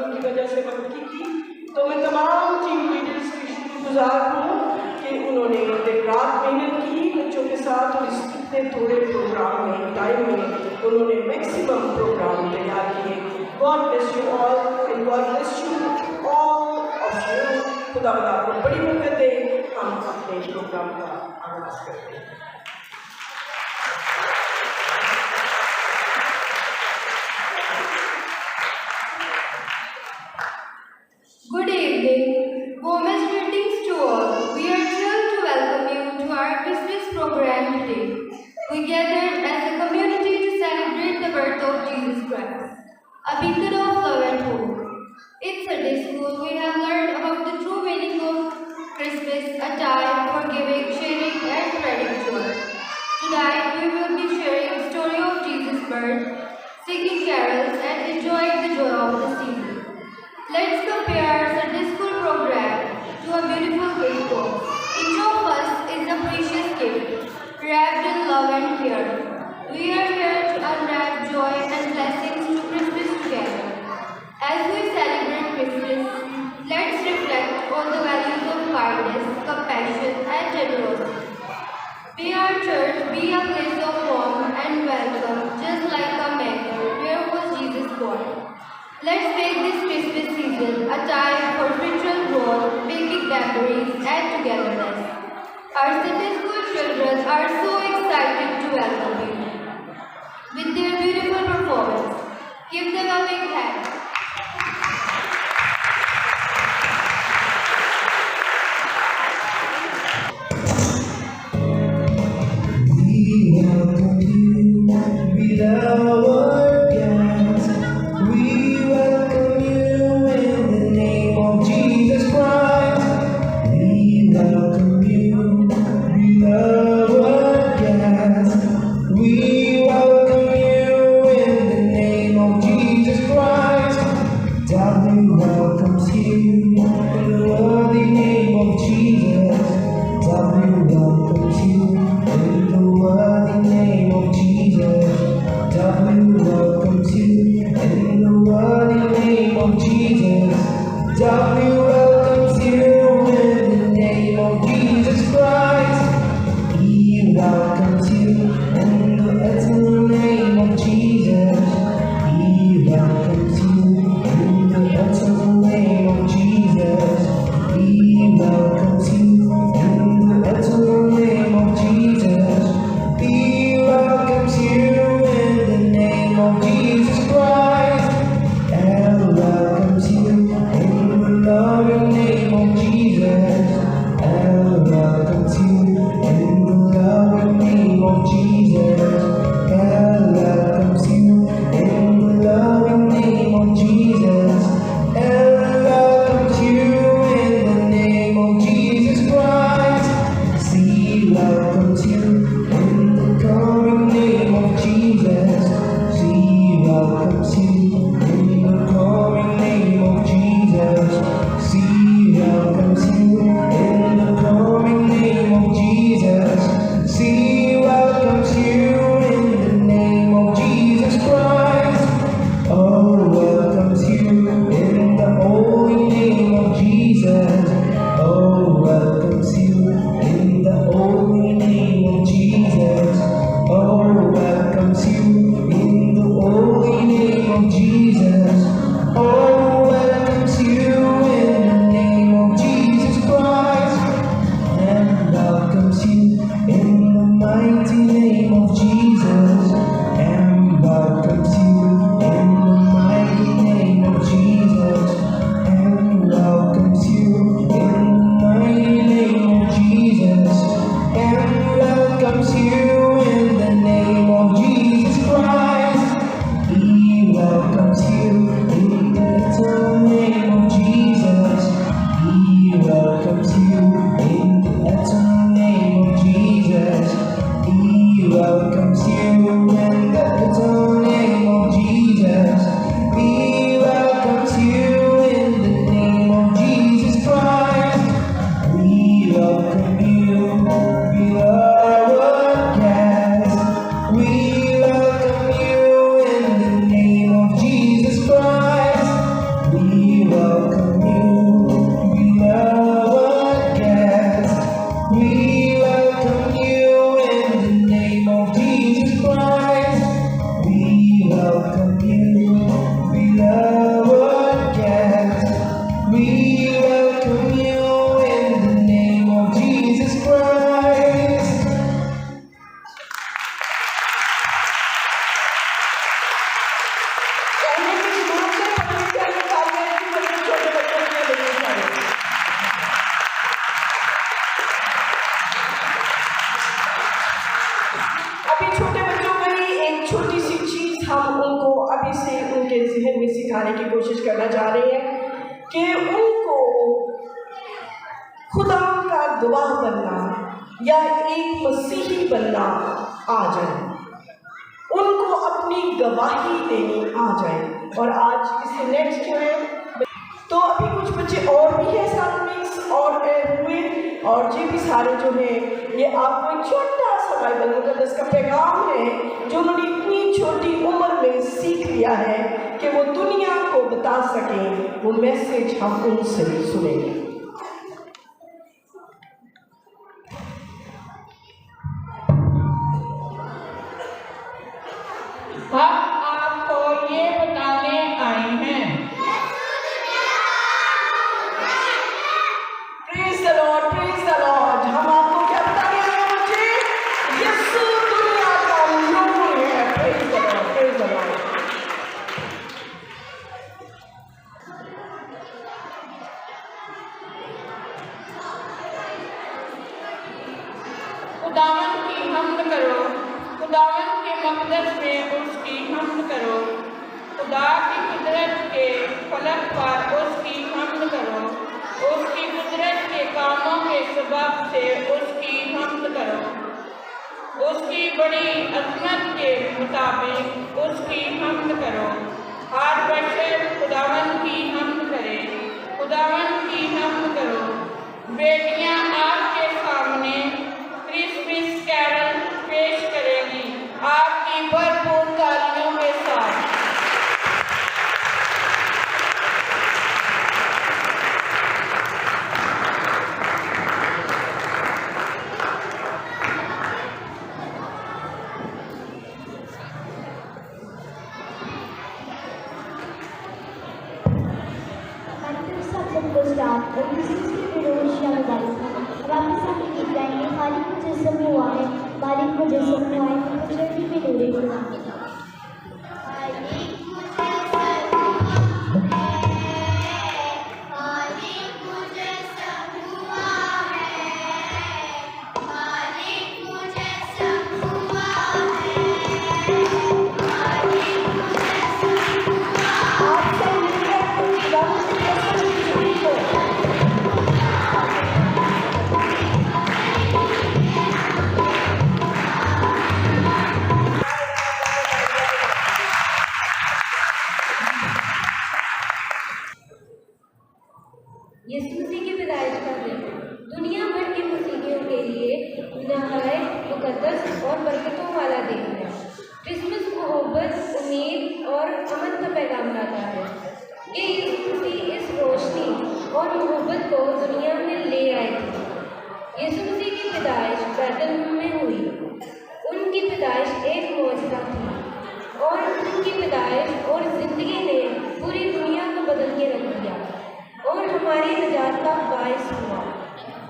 की वजह से मदद की। तो मैं तमाम टीम लीडर्स की शुक्रगुजार हूँ कि उन्होंने दिन रात मेहनत की बच्चों के साथ, और इस इतने थोड़े प्रोग्राम में टाइम में उन्होंने मैक्सिमम प्रोग्राम तैयार किए। God bless you all and God bless you all of you. खुदा आपको बड़ी बरकत दे। हम अपने प्रोग्राम का आगाज करते हैं। Good evening. Warmest greetings to all. We are thrilled to welcome you to our Christmas program today. We gathered as a community to celebrate the birth of Jesus Christ, a beacon of love and hope. In Sunday school, we have learned about the true meaning of Christmas, a time for giving, sharing, and spreading joy. Tonight, we will be sharing the story of Jesus' birth, singing carols, and enjoying the joy of the season. Let's compare our Sunday school program to a beautiful gift box. Each of us is a precious gift, wrapped in love and care. We are here to unwrap joy and blessings to Christmas together. As we celebrate Christmas, let's reflect on the values of kindness, compassion, and generosity. May our church be a place of warmth and welcome, just like a manger where was Jesus born. Let's make this Christmas season a time for spiritual growth, making memories, and togetherness. Our Sunday school children are so excited to welcome you with their beautiful performance. Give them a big hand. We welcome you with our guests. We welcome you in the name of Jesus Christ. We welcome you with our guests. We welcome you in the name of Jesus Christ. We welcome you, beloved guest. We welcome you in the name of Jesus Christ. We welcome you, beloved guest. We welcome you in the name of Jesus Christ. कहने की जरूरत है, पवित्र निकालने की बच्चे छोटे बच्चों के लिए नहीं चाहिए। अभी छोटे बच्चों को ही एक छोटी सी चीज हम उनको अभी से उनके जहन में सिखाने की कोशिश करना चाह रहे हैं कि उनको खुदा का गवाह बनना या एक मसीही बनना आ जाए, उनको अपनी गवाही देनी आ जाए। और आज इससे नेक्स्ट जो है, तो अभी कुछ बच्चे और भी हैं साथ में और हुए, और ये भी सारे जो हैं ये आपको एक छोटा सा बाइबल मुकद्दस का पैगाम है जो उन्होंने इतनी छोटी उम्र में सीख लिया है कि वो दुनिया को बता सकें। वो मैसेज हम उनसे सुनेंगे। हम आपको ये बताने आए हैं। Praise the Lord, praise the Lord. हम आपको क्या बताने आए हैं बच्चे? यीशु दुनिया का नूर है। Praise the Lord, praise the Lord. खुदावन की हम्द करो, खुदावन के मक़दस में उसकी हम्द करो, खुदा की कुदरत के फलक पर उसकी हम्द करो, उसकी कुदरत के कामों के सबब से उसकी हम्द करो, उसकी बड़ी अज़मत के मुताबिक उसकी हम्द करो। हर बशर खुदावन की हम्द करे, खुदावन की हम्द करो। बेटियां आपके सामने क्रिसमस कैरल पेश करेंगी आपकी भरपूर तालियों के साथ। और किसी की विरोध वापस आके गीत गाएंगे। मालिक मुजस्सम हुआ है, मालिक मुजस्सम हुआ है, कुदरत की बेनूरी खुदा। यीशु मसीह की पैदाइश का दिन दुनिया भर के मसीहियों के लिए नहायत मुकद्दस और बरकतों वाला दिन है। क्रिसमस मोहब्बत, उम्मीद और अमन का पैगाम लाता है। ये यीशु मसीह इस रोशनी और मोहब्बत को दुनिया में ले आए थे। यीशु मसीह की पैदाइश बैतलहम में हुई। उनकी पैदाइश एक मौजज़ा थी और उनकी पैदाइश और ज़िंदगी ने पूरी दुनिया को बदल के रख दिया और हमारी निजात का बायस हुआ।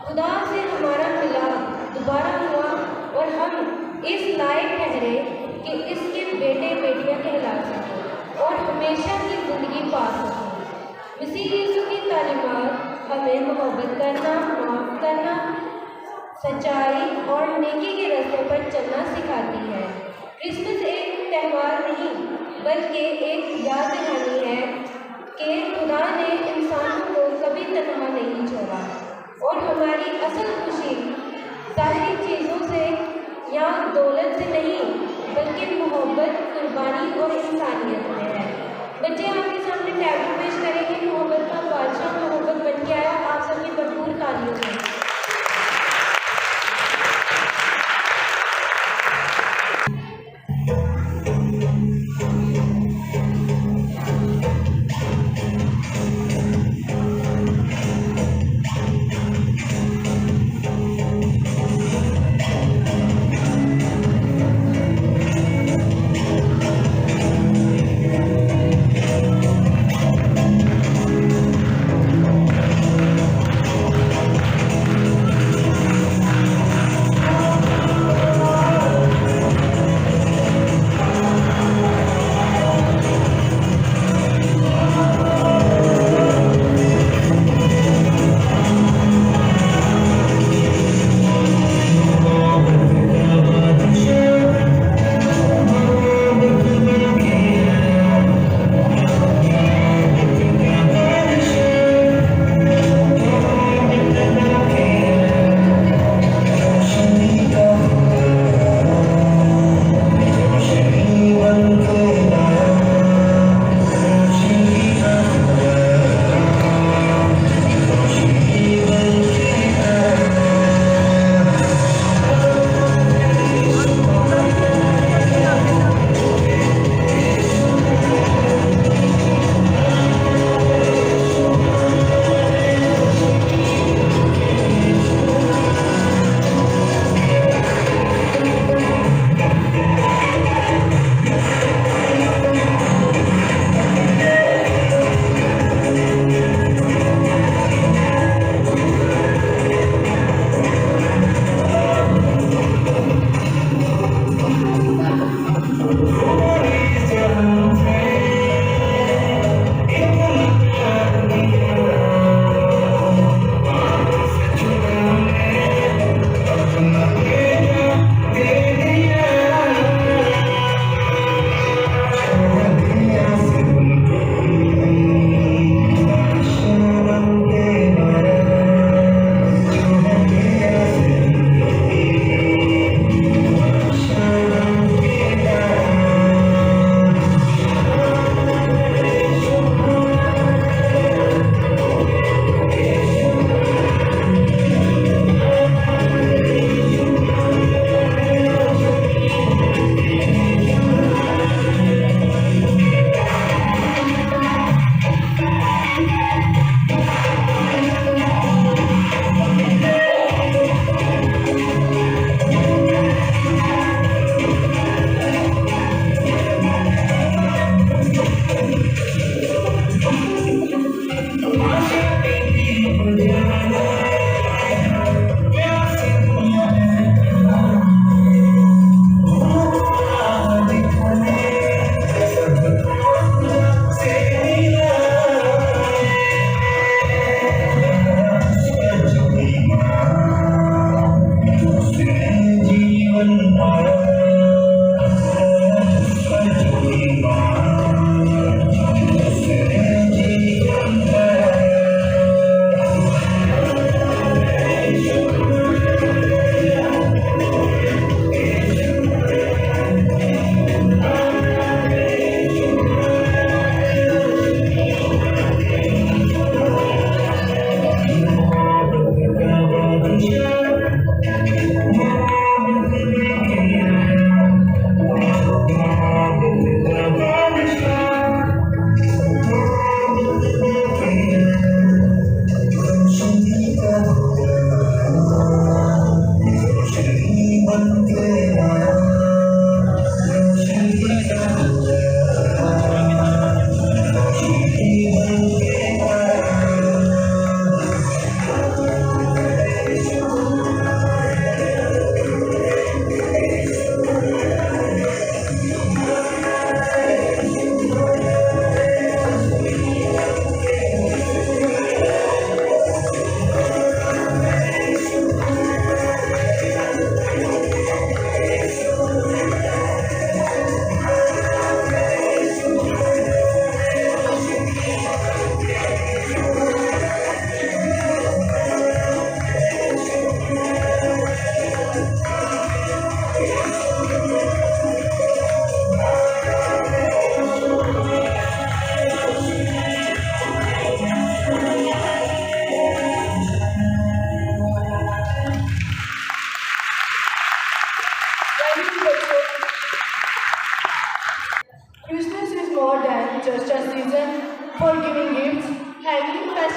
खुदा से हमारा मिलाप दोबारा हुआ और हम इस लायक ठहरे कि इसके बेटे बेटियां कहला सकें और हमेशा की ज़िंदगी पा सकें। मसीह यीशु की तालीमात हमें मोहब्बत करना, माफ़ करना, सच्चाई और नेकी के रास्ते पर चलना सिखाती है। क्रिसमस एक त्यौहार नहीं बल्कि एक याद दहानी है कि खुदा ने इंसानों को कभी तन्हा नहीं छोड़ा और हमारी असल खुशी सारी चीज़ों से या दौलत से नहीं बल्कि मोहब्बत, कुर्बानी और इंसानियत में है। बच्चे आपके सामने टैबलेट पेश करेंगे। मोहब्बत का बादशाह मोहब्बत बन के आया। आप सबकी भरपूर तालियों से।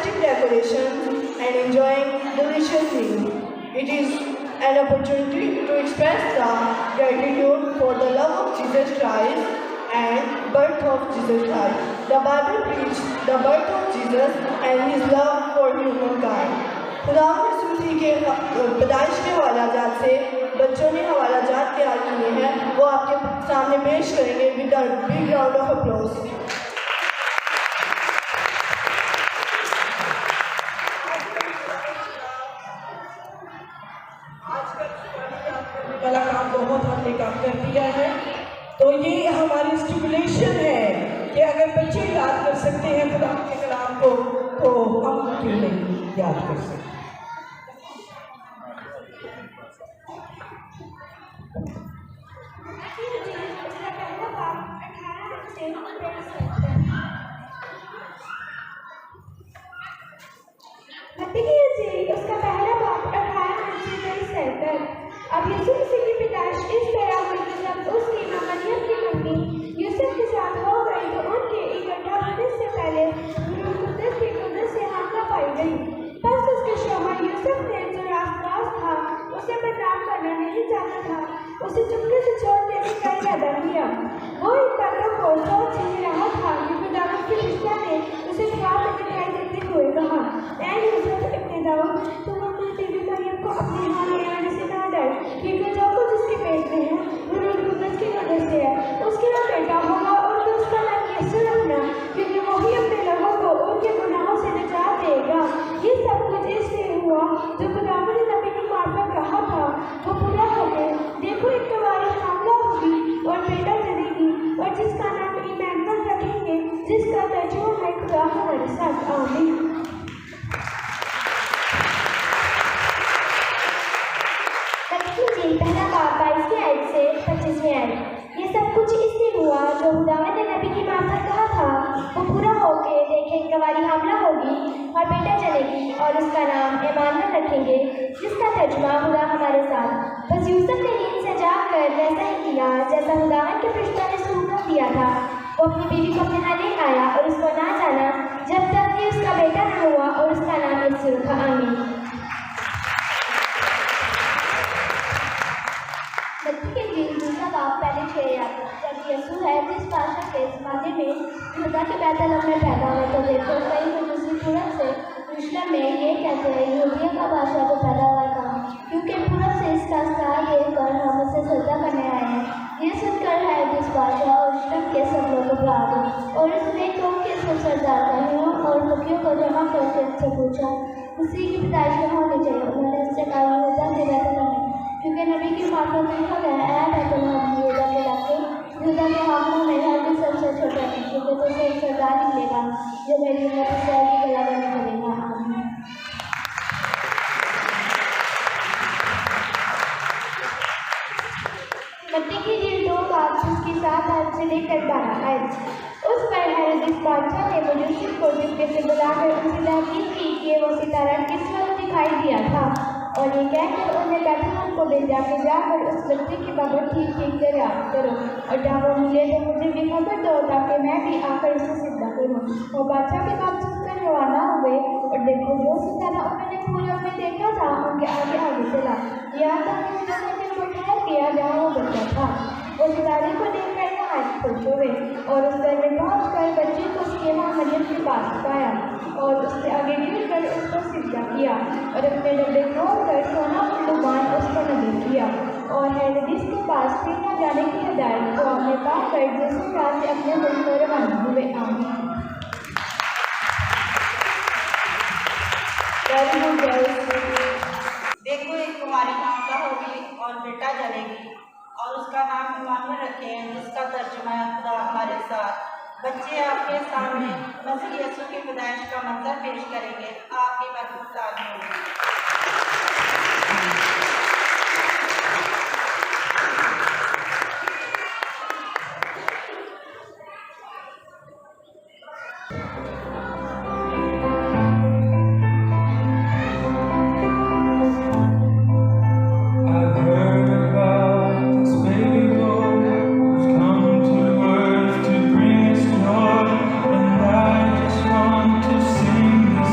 festive decorations, and enjoying delicious meals. It is an opportunity to express the gratitude for the love of Jesus Christ and birth of Jesus Christ. The Bible preaches the birth of Jesus and his love for humankind. खुदा यीशु मसीह के पैदाइश के हवालाजात से बच्चों ने हवालाजात तैयार किए हैं, वो आपके सामने पेश करेंगे with a big round of applause. वाला काम बहुत हमने काम कर दिया है, तो ये हमारी स्टिमुलेशन है कि अगर बच्चे याद कर सकते हैं खुदा के कलाम को, तो हम क्यों नहीं याद कर सकते। उसका पहला बाप 18 से 23 कहकर अब यीशु मसीह की पैदाइश इस तरह हुई कि जब उसकी मां मरियम की मंगनी यूसुफ के साथ हो गई तो उनके इकट्ठा होने से पहले कुदरत की कुदरत से हामला पाई गई। बस उसके शौहर यूसुफ ने जो राजदास था उसे बदनाम करना नहीं चाहता था, उसे चुपके से छोड़ देने का इरादा किया। वो इन बातों को सोच ही रहा था कि खुदावंद की फरिश्ता ने उसे ख्वाब में दिखाई देते हुए कहा, ऐ यूसुफ इब्न दाऊद, तुम अपनी बीवी मरियम को अपने यहाँ ले आने से ना डर, क्योंकि जो कुछ उसके पेट में है वो रूह कुदरत की वजह से है। उसके यहाँ बेटा होगा और तो उसका नाम यीशु रखना, क्योंकि वही अपने लोगों को उनके गुनाहों से निजात देगा। ये सब कुछ इसलिए हुआ जो खुदावंद ने नबी की मार्फत कहा था वो पूरा हो गया। देखो एक कुंवारी हामला होगी और बेटा जनेगी और जिसका नाम इमैनुअल रखेंगे, जिसका तर्जुमा है खुदा हमारे साथ। आमीन। पहला बाप 22 आयत से 25 आयत। ये सब कुछ इसलिए हुआ जो खुदावंद ने नबी की मार्फत कहा था वो पूरा होके देखे कुंवारी हामला होगी और बेटा जनेगी और उसका नाम इमैनुअल रखेंगे, जिसका तर्जुमा खुदा हमारे साथ। बस यूसुफ ने नींद से जागकर वैसा ही किया जैसा खुदावंद के फरिश्ता ने सूखा दिया था। वो अपनी बीवी को अपने यहाँ ले आया और उसको ना जाना जब तक कि उसका बेटा न हुआ और उसका नाम यीशु रखा। आमीन। दूसरा बाप पहले 6 आयत। जब यीशु है जिस भाषा के ज़माने में खुदा के बैतलहम में पैदा हुआ तो देखो कई मजूसी पूरब से यरूशलेम में ये कहते हैं यहूदिया का बादशाह को पैदा हुआ था, क्योंकि पूरब से इसका स्थान ये कर हम उसे सजदा करने आए हैं। ये सुनकर है जिस बादशाह और यरूशलेम के सब लोग घबरा गए और उसने कौम के सब सरदारों और मुखियों को जमा करके उनसे पूछा उसी की पैदाइश में होनी चाहिए। उन्होंने उससे कहा यहूदा के बैतलहम में, क्योंकि नबी की मार्फत में लिखा गया है बैतलहम यहूदा के इलाके यहूदा के हाकिमों में हर भी सबसे छोटा है, क्योंकि तुझे एक सरदार मिलेगा जो मेरी उम्मत इसराइल की गलाबंदी करेगा। आमीन। मत्ती की इंजील 2 बाब जिसकी 7 आयत से लेकर 12 आयत। उस पर हेरोदेस बादशाह ने मजूसी को चुपके से बुलाकर उनसे तहकीक की कि वो सितारा किस वक्त दिखाई दिया था, और ये कहकर उन्हें बैतलहम को भेजा कि जाकर उस बच्चे की बाबत ठीक से याद करो, और जहाँ वो मिले तो मुझे भी खबर दो ताकि मैं भी आकर उसे सिद्धा करूँ। वो बादशाह की बात सुनकर रवाना हुए और देखो जो सितारा उन्होंने पूरब में देखा था उनके आगे आगे चला, यहाँ तक उन्होंने बिल्कुल ठहर गया जहाँ वो बच्चा था। वो सितारे को देखकर नहायत खुश हुए और उस घर में पहुँच कर बच्चे को उसके मां मरियम के पास पाया और उससे आगे गिरकर उसको सिजदा किया और अपने डब्बे खोलकर सोना उल्लूबान उस पर नजर किया और हेरोदेस के पास फिर न जाने की हिदायत को हमने पाकर दूसरी रात से अपने मुल्क को रवाना हुए। आमीन। देखो एक कुमारी हामला होगी और बेटा जनेगी और उसका नाम इमैनुअल रखें, जिसका तर्जुमा है खुदा हमारे साथ। बच्चे आपके सामने मसीह यीशु की पैदाइश का मंजर पेश करेंगे। आपकी मदद होगी। To sing the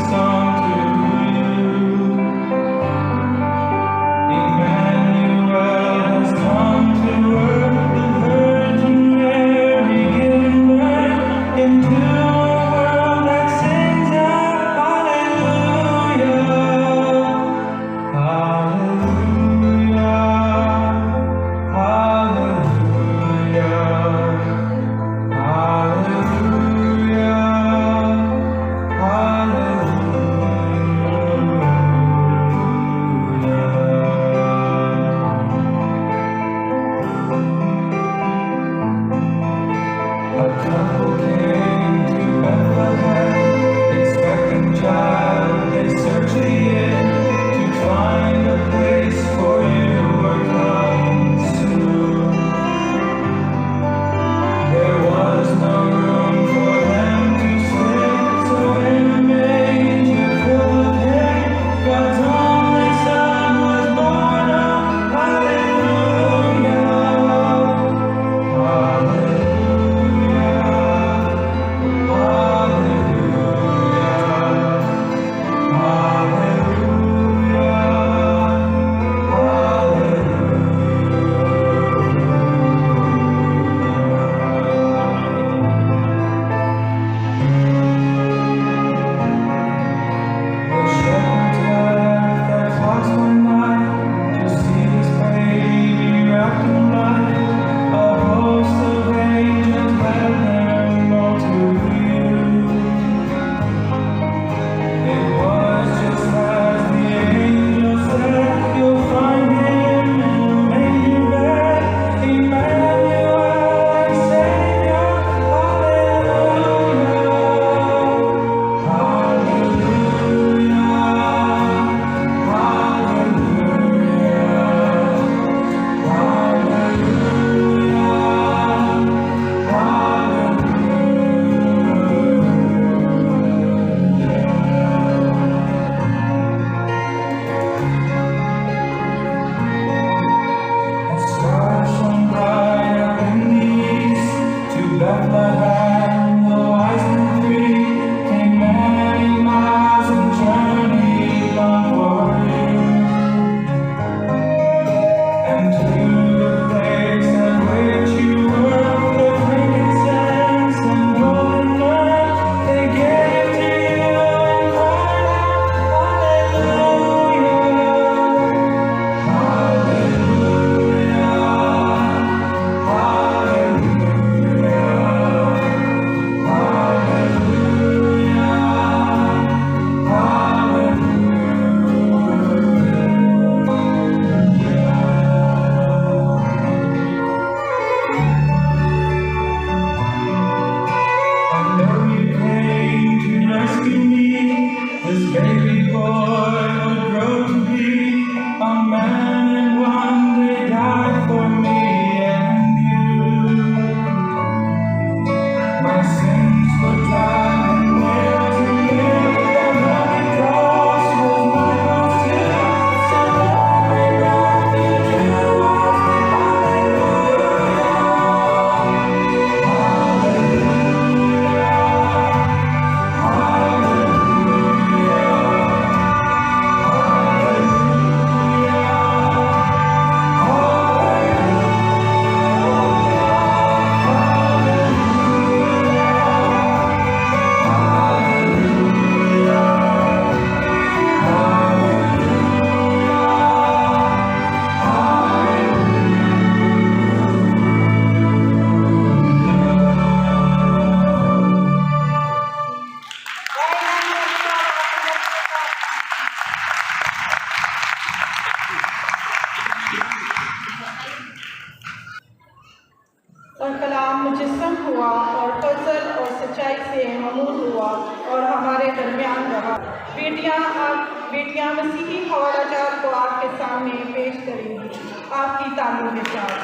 बेटियां मसीही हवालाजात को आपके सामने पेश करेंगी आपकी तालीम के साथ।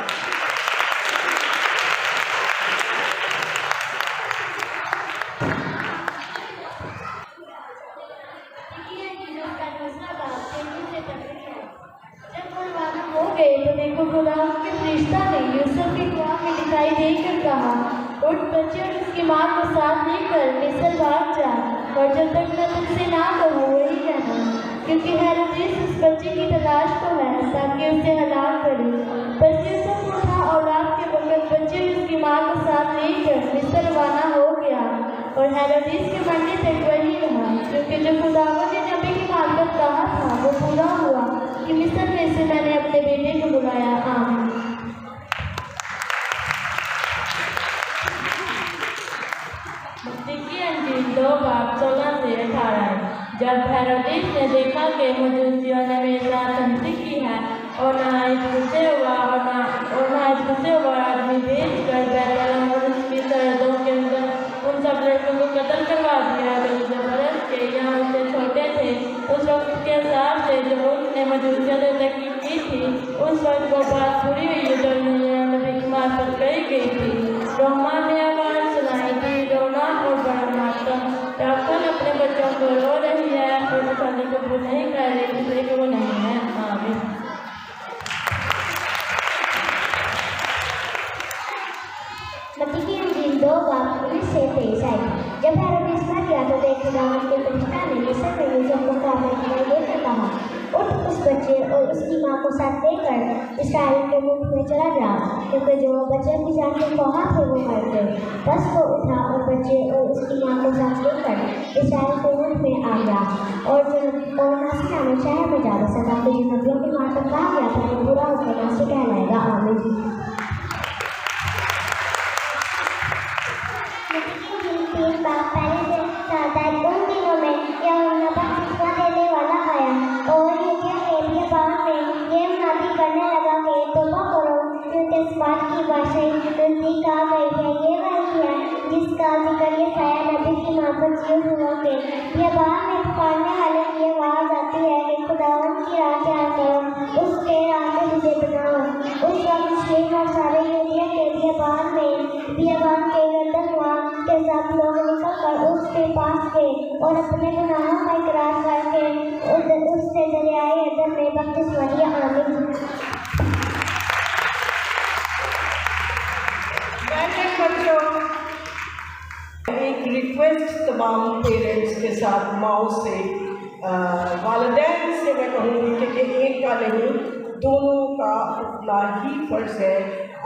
हो गए तो देखो खुदा के फरिश्ता ने यूसुफ की ख्वाब में दिखाई देकर कहा, उठ बच्चे और उसकी माँ को साथ लेकर मिस्र भाग जा, और जब तक मैं तुझसे ना कहूँ वही रहना, क्योंकि हेरोदेस उस बच्चे की तलाश को है ताकि उसे हलाक करे। बस यूसुफ उठा और रात के वक्त बच्चे और उसकी माँ को साथ लेकर मिस्र रवाना हो गया, और हेरोदेस के मरने तक वही रहा, क्योंकि जो खुदावंद ने नबी की मार्फत कहा था वो पूरा हुआ कि मिस्र में से मैंने अपने बेटे को बुलाया। आमीन। मत्ती की अंजील 2:16-18। जब हेरोदेस ने देखा कि मजूसियों ने मेरे साथ संगति की है और ना इस गुस्से हुआ आदमी भेज कर बैतलहम और उसकी सरहदों के अंदर उन सब लड़कों को कत्ल करवा दिया तो जो बरस के यहाँ उससे छोटे थे। उस वक्त के हिसाब से जो उसने मजूसियों ने तकीब की थी, उस वक्त वो बात पूरी हुई जो नबी की मार्फत कही गई थी। रोमा ने आवाज़ सुनाई थी, रोना और बड़ा मातम, राखल अपने बच्चों को रो रही है और मसाले को वो नहीं कर रही इसलिए कि वो नहीं है। आमीन। मत्ती की अंजील 2:19-23 आई। जब हेरोदेस मर गया तो देख खुदावंद के फरिश्ता ने मिस्र में यूसुफ को ख्वाब में दिखाई देकर कहा, उठ उस बच्चे और उसकी माँ को साथ लेकर इस्राएल के मुल्क में चला जा, क्योंकि जो बच्चे की जान के ख्वाह थे वो मर गए। बस वो उठा और बच्चे और उसकी माँ को साथ लेकर इस्राएल के मुल्क में आ गया, और नासी नामक शहर में जा बसा, ताकि जो नबियों की मार्फत कहा गया था वो पूरा होकर नासी कहलाएगा। आमीन। पहले उन दिनों में यूहन्ना बपतिस्मा देने वाला आया और यहूदिया के बियाबान में ये मुनादी करने लगा कि तौबा करो, क्योंकि इस बात की बादशाही नजदीक आ गई है। ये वही है जिसका जिक्र यशायाह नबी की मार्फत हुआ कि बियाबान में पुकारने वाले की आवाज़ आती है कि खुदावंद की राह तैयार करो, उसके रास्ते मुझे बनाओ। उस वक्त मुस्लिम और सारे यहूदिया के बियाबान के गर्दनवां के सब लोग निकलकर उसके पास गए और अपने गुनाहों का इकरार करके उससे दरियाए अदर में बपतिस्मा लिया। आमीन। बच्चों, एक रिक्वेस्ट तमाम पेरेंट्स के साथ, माओ से, वालिदैन से मैं कहूँगी कि एक का नहीं दोनों का उतना ही फर्ज है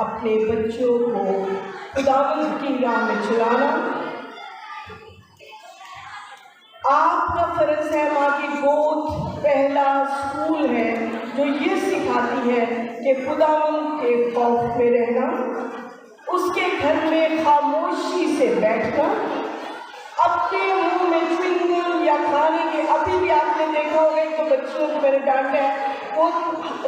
अपने बच्चों को खुदावंद की राह में चलाना। आपका फर्ज है, माँ की गोद पहला स्कूल है जो ये सिखाती है कि खुदावंद के खौफ में रहना, उसके घर में खामोशी से बैठना, अपने मुंह में च्युइंगम या खाने के, अभी भी आपने देखा होगा तो बच्चों को मैंने डांटा है, वो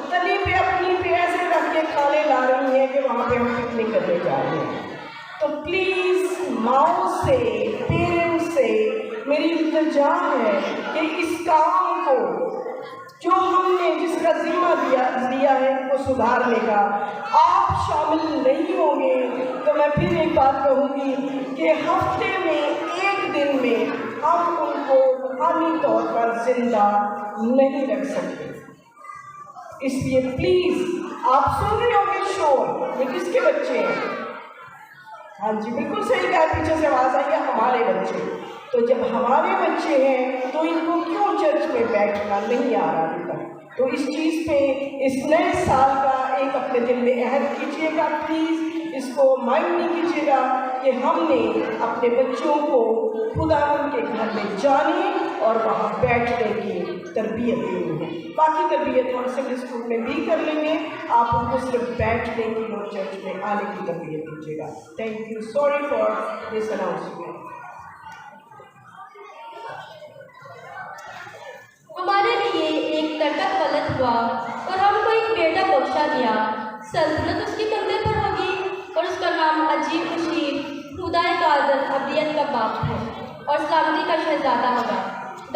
तली पे अपनी पे ऐसे रख के खाने ला रही है कि वहाँ पे हम पिकनिक करने जा रहे हैं। तो प्लीज़ माओ से, पेरेंट्स से मेरी इल्तिजा है कि इस काम को जो हमने जिसका जिम्मा दिया है वो सुधारने का आप शामिल नहीं होंगे तो मैं फिर एक बात कहूँगी कि हफ्ते में एक दिन में हम उनको रूहानी तौर पर जिंदा नहीं रख सकते। इसलिए प्लीज़, आप सुन रहे होंगे शोर, ये किसके बच्चे हैं? हाँ जी, बिल्कुल सही कहा, पीछे से आवाज़ आई है, हमारे बच्चे। तो जब हमारे बच्चे हैं तो इनको क्यों चर्च में बैठना नहीं आ रहा अभी तक? तो इस चीज़ पे इस नए साल का एक अपने दिल में अहद कीजिएगा, प्लीज़ इसको माइंड नहीं कीजिएगा कि हमने अपने बच्चों को खुदावंद के घर में जाने और वहाँ बैठने की तरबियत देनी है। बाकी तरबियत हम संडे स्कूल में भी कर लेंगे, आप उनको सिर्फ बैठने की और चर्च में आने की तरबियत दीजिएगा। Thank you, sorry for this announcement. हमारे लिए एक तड़का गलत हुआ और हमको एक बेटा बख्शा दिया। सल्तनत उसके कंधे पर होगी और उसका नाम अजीब बशीर, खुदाए कादर अबदियत का बाप है और सलामती का शहजादा होगा।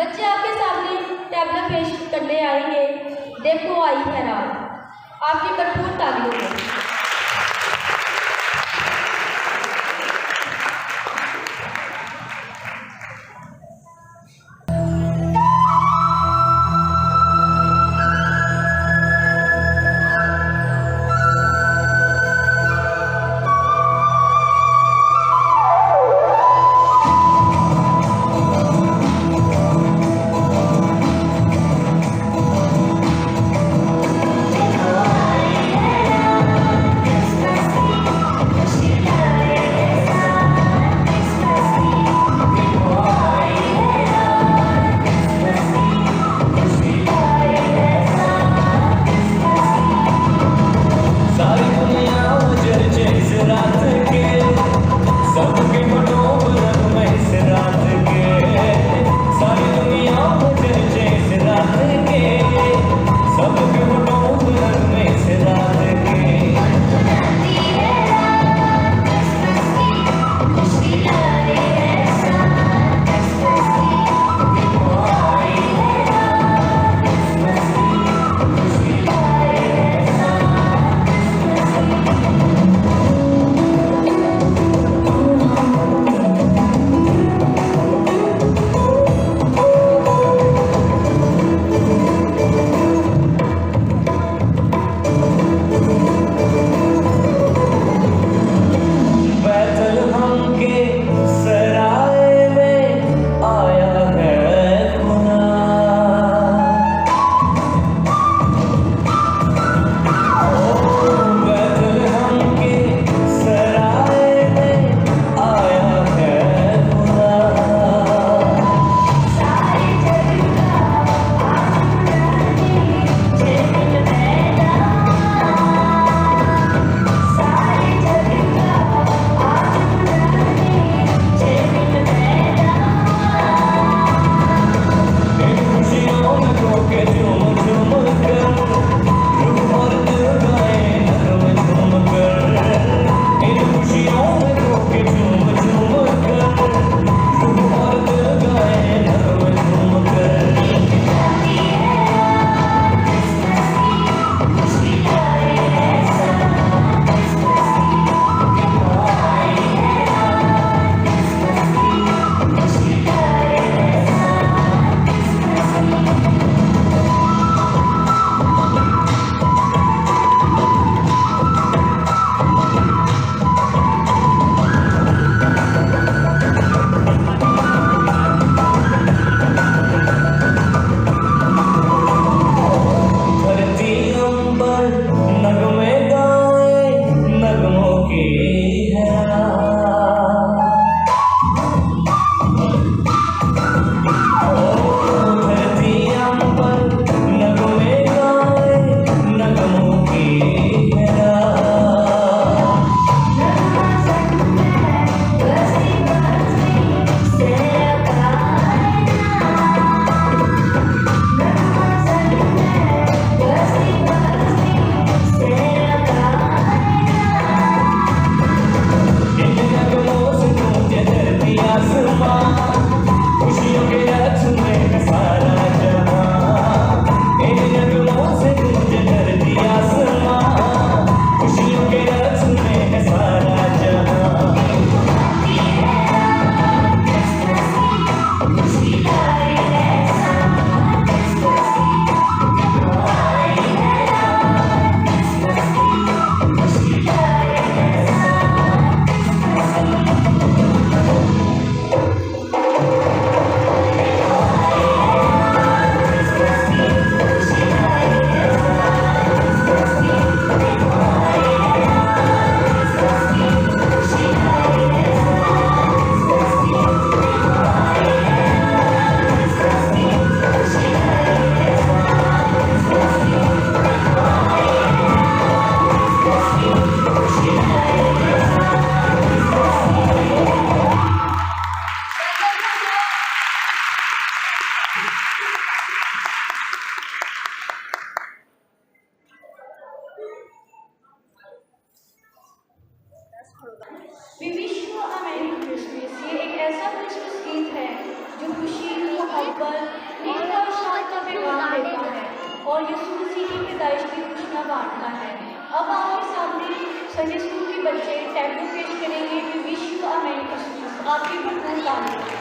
बच्चे आपके सामने टैबला पेश करने आएंगे। देखो आई है रात। आपकी भरपूर तालियों में। We wish you a Merry Christmas। ये एक ऐसा क्रिसमस गीत है जो खुशी, मोहब्बत और यीशु मसीह की पैदाइश की खुशियाँ बांटता है। अब आपके सामने संडे स्कूल के बच्चे टैटू पेश करेंगे। वी विश यू अ मेरी क्रिसमस। आपकी भरपूर तारीफ।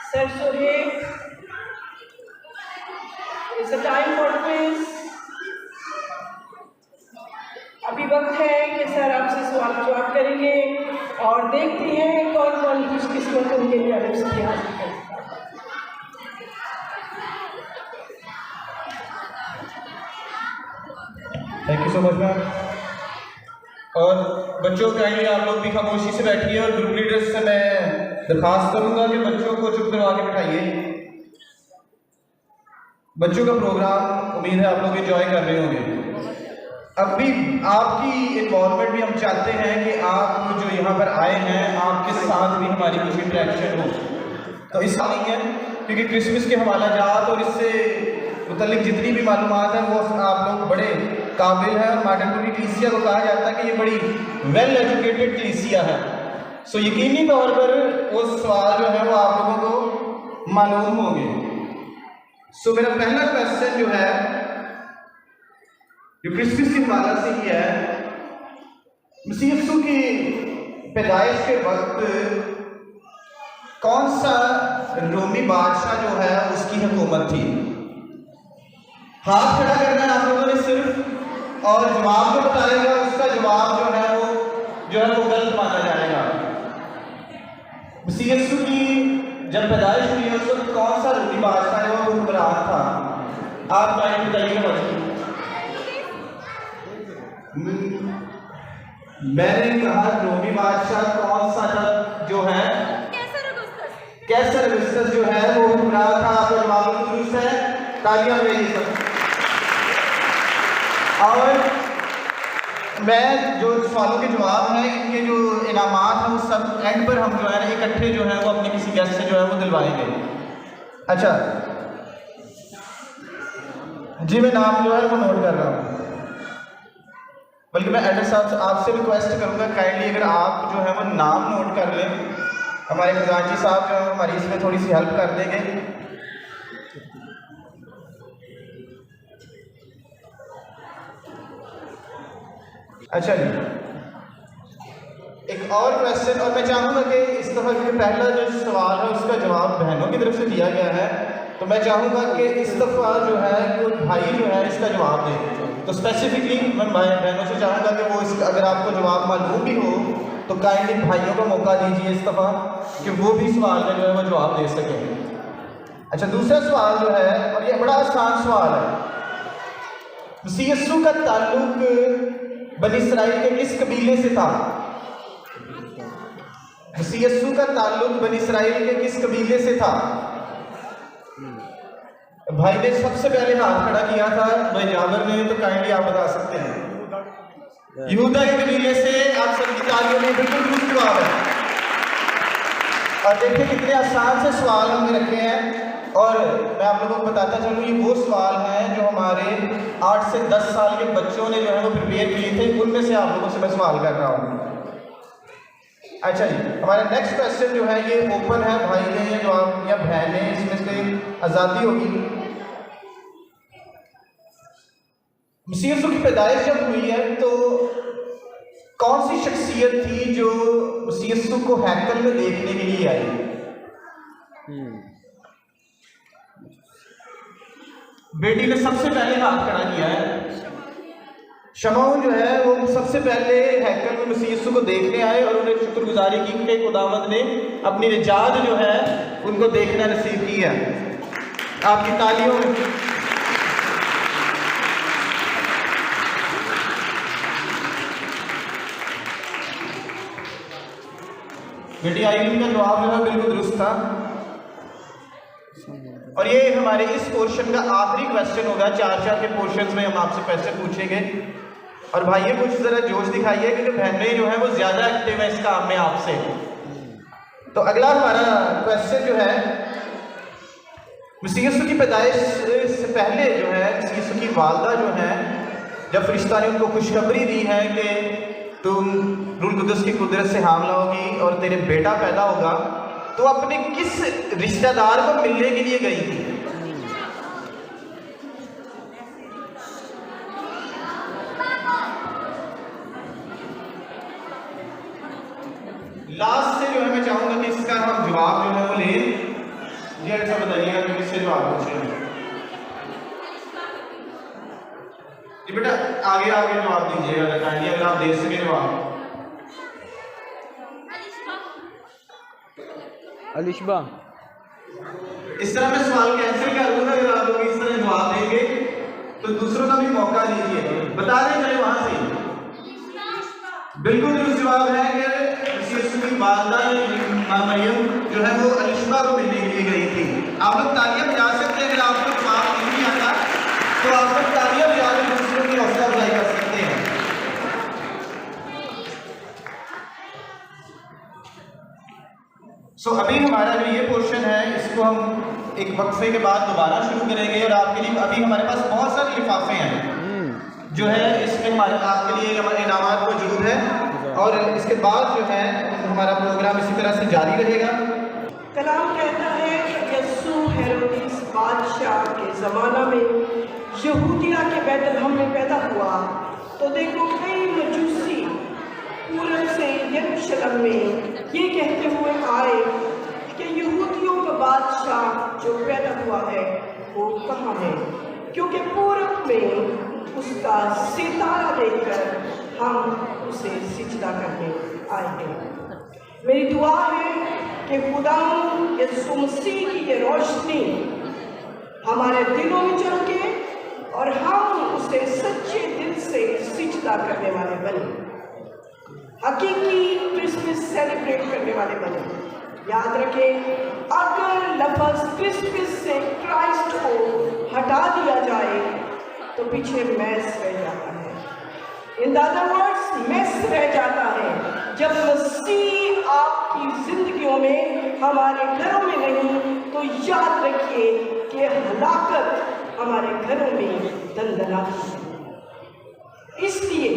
Sir Sohail, it's a time for quiz. अभी वक्त है कि सर आपसे सवाल जवाब करेंगे और देखते हैं कौन कौन खुशकिस्मत उनके लिए अलग से हासिल करता है। Thank you so much ma'am. और बच्चों काइंडली आप लोग भी खामोशी से बैठिए और ग्रुप लीडर्स से मैं दरखास्त करूंगा कि बच्चों को चुप करवा के बिठाइए। बच्चों का प्रोग्राम उम्मीद है आप लोग एंजॉय कर रहे होंगे। अब भी आपकी इन्वॉल्वमेंट भी हम चाहते हैं कि आप जो यहाँ पर आए हैं आपके साथ भी हमारी कुछ इंटरेक्शन हो। तो इस नहीं है क्योंकि क्रिसमस के हवाला जात और इससे मुतल्लिक जितनी भी मालूमात है वो आप लोग बड़े काबिल है। और मॉडर्न कलीसिया को कहा जाता है कि ये बड़ी वेल एजुकेटेड कलीसिया है। सो यकीनी तौर पर वो सवाल जो है वो आप लोगों को मालूम होंगे। सो मेरा पहला क्वेश्चन जो है जो क्रिसमस के हवाले से ही है, मसीह यीशु की पैदाइश के वक्त कौन सा रोमी बादशाह जो है उसकी हुकूमत थी? हाथ खड़ा करना है आप लोगों ने सिर्फ, और जवाब जो बताएगा उसका जवाब जो है वो गलत माना जाएगा। मसीह यीशु की जब पैदाइश हुई है उस वक्त कौन सा रोमी बादशाह है वो हुक्मरान था? आप टाइम बताइएगा बच्चे। मैंने कहा रोमी बादशाह कौन सा था जो है कैसर अगस्टस जो है वो हुक्मरान था। आपका जवाब दुरुस्त है, तालियां भेजिए सब। और मैं जो सवालों के जवाब हैं, इनके जो इनामात हैं, वो सब एंड पर हम जो है ना इकट्ठे जो है वो अपने किसी गेस्ट से जो है वो दिलवाएंगे। अच्छा जी, मैं नाम जो है वो नोट कर रहा हूँ, बल्कि मैं एडर साहब आपसे रिक्वेस्ट करूँगा काइंडली अगर आप जो है वो नाम नोट कर लें, हमारे खजांची साहब जो है हमारी इसमें थोड़ी सी हेल्प कर देंगे। अच्छा जी, एक और क्वेश्चन, और मैं चाहूँगा कि इस दफ़ा जो पहला जो सवाल है उसका जवाब बहनों की तरफ से दिया गया है, तो मैं चाहूँगा कि इस दफ़ा जो है कोई भाई जो है इसका जवाब दे। तो स्पेसिफिकली मैं बहनों से चाहूँगा कि वो इसका अगर आपको जवाब मालूम भी हो तो काइंडली भाइयों को मौका दीजिए इस दफ़ा कि वो भी सवाल का जो है वो जवाब दे सकें। अच्छा, दूसरा सवाल जो है, और ये बड़ा आसान सवाल है, मसीह यीशु का ताल्लुक बनी इसराइल के किस कबीले से था? मसीह यीशु का ताल्लुक बनी इसराइल के किस कबीले से था? भाई ने सबसे पहले हाथ खड़ा किया था, भाई जाबर ने, तो काइंडली आप बता सकते हैं। यहूदा के कबीले से। आप सबकी तालियों में बिल्कुल दुरुस्त जवाब है। और देखिए कितने आसान से सवाल हमने रखे हैं, और मैं आप लोगों को बताता चलूँ ये वो सवाल हैं जो हमारे 8 से 10 साल के बच्चों ने जो है वो प्रिपेयर किए थे, उनमें से आप लोगों से मैं सवाल कर रहा हूँ। अच्छा जी, हमारा नेक्स्ट क्वेश्चन जो है ये ओपन है, भाई ने या जवाब या बहन ने, इसमें से आज़ादी होगी। मसीह यीशु की पैदाइश जब हुई है तो कौन सी शख्सियत थी जो मसीह यीशु को हैकल में देखने के लिए आई? बेटी ने सबसे पहले हाथ खड़ा किया है। शमौन जो है वो सबसे पहले हैकल में मसीह यीशु को देखने आए और उन्हें शुक्रगुजारी की कि खुदावंद ने अपनी निजात जो है उनको देखना नसीब की है। आपकी तालियों में बेटी आईनी का जवाब जो है बिल्कुल दुरुस्त था। और ये हमारे इस पोर्शन का आखिरी क्वेश्चन होगा। 4-4 के पोर्शंस में हम आपसे क्वेश्चन पूछेंगे, और भाइयों कुछ जरा जोश दिखाइए क्योंकि बहनें जो है वो ज्यादा एक्टिव है इस काम में आपसे। तो अगला हमारा क्वेश्चन जो है, मसीह यीशु की पैदाइश से पहले जो है मसीह यीशु की वालदा जो है, जब फरिश्ता ने उनको खुशखबरी दी है कि तुम रूह कुदस की कुदरत से हामला होगी और तेरे बेटा पैदा होगा, तो अपने किस रिश्तेदार को मिलने के लिए गई थी? लास्ट से जो है मैं चाहूंगा कि इसका हम जवाब जो है वो लें। जी ऐसा बताइएगा कि किससे जवाब पूछेंगे। जी बेटा आगे आगे जवाब दीजिएगा, अगर आप दे सके जवाब। अलिशबा, इस तरह मैं सवाल कैंसिल कर दूंगा। अगर आप लोग इस तरह जवाब देंगे तो दूसरों का भी मौका दीजिए। बता दें चले वहां से बिल्कुल दुरुस्त जवाब है कि मसीह यीशु की वालदा मरियम जो है वो अलिशबा को मिलने के लिए गई थी। आप लोग तालियां बजा सकते हैं। अगर आपको जवाब नहीं आता तो आप लोग तालियां बजा कर दूसरों की हौसला अफजाई कर सकते हैं। सो अभी हमारा जो ये पोर्शन है इसको हम एक वक्फे के बाद दोबारा शुरू करेंगे, और आपके लिए अभी हमारे पास बहुत सारे लिफाफे हैं जो है इसमें हमारे आपके लिए हमारे इनामात मौजूद है, और इसके बाद जो है हमारा प्रोग्राम इसी तरह से जारी रहेगा। कलाम कहता है कि यस्सु हेरोदिस बादशाह के ज़माना में यहूदिया के बैतलहम में पैदा हुआ, तो देखो कई मजूसी पूरब से यरूशलेम में ये कहते हुए आए कि यहूदियों का बादशाह जो पैदा हुआ है वो कहाँ है, क्योंकि पूरब में उसका सितारा देखकर हम उसे सिजदा करने आए हैं। मेरी दुआ है कि खुदा यीशु मसीह की ये रोशनी हमारे दिलों में चमके और हम उसे सच्चे दिल से सिजदा करने वाले बने, हकीकी क्रिसमस सेलिब्रेट करने वाले बने। याद रखें, अगर लफ्ज़ क्रिसमस से क्राइस्ट को हटा दिया जाए तो पीछे मैस रह जाता है। इन इन अदर वर्ड्स मेस रह जाता है जब मसीह आपकी जिंदगियों में, हमारे घरों में नहीं, तो याद रखिए कि हलाकत हमारे घरों में दंदनाती है। इसलिए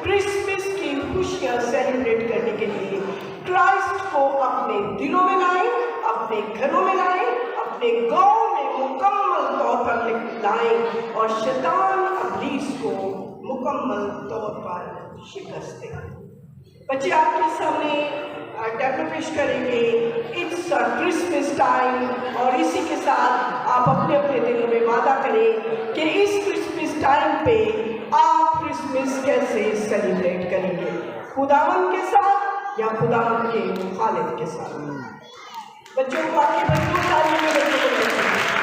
क्रिसमस की खुशियां सेलिब्रेट करने के लिए क्राइस्ट को अपने दिलों में लाएं, अपने घरों में लाएं, अपने गांव में मुकम्मल तौर पर लाएं और शैतान इब्लीस को मुकम्मल तौर पर शिकस्त दें। बच्चे आपके सामने टैब्लो पेश करेंगे, इट्स क्रिसमस टाइम, और इसी के साथ आप अपने अपने दिलों में वादा करें कि इस क्रिसमस टाइम पे आप क्रिसमस कैसे सेलिब्रेट करेंगे, खुदावन के साथ या खुदावन के मुखालिफ के साथ। बच्चों को आपके बच्चों को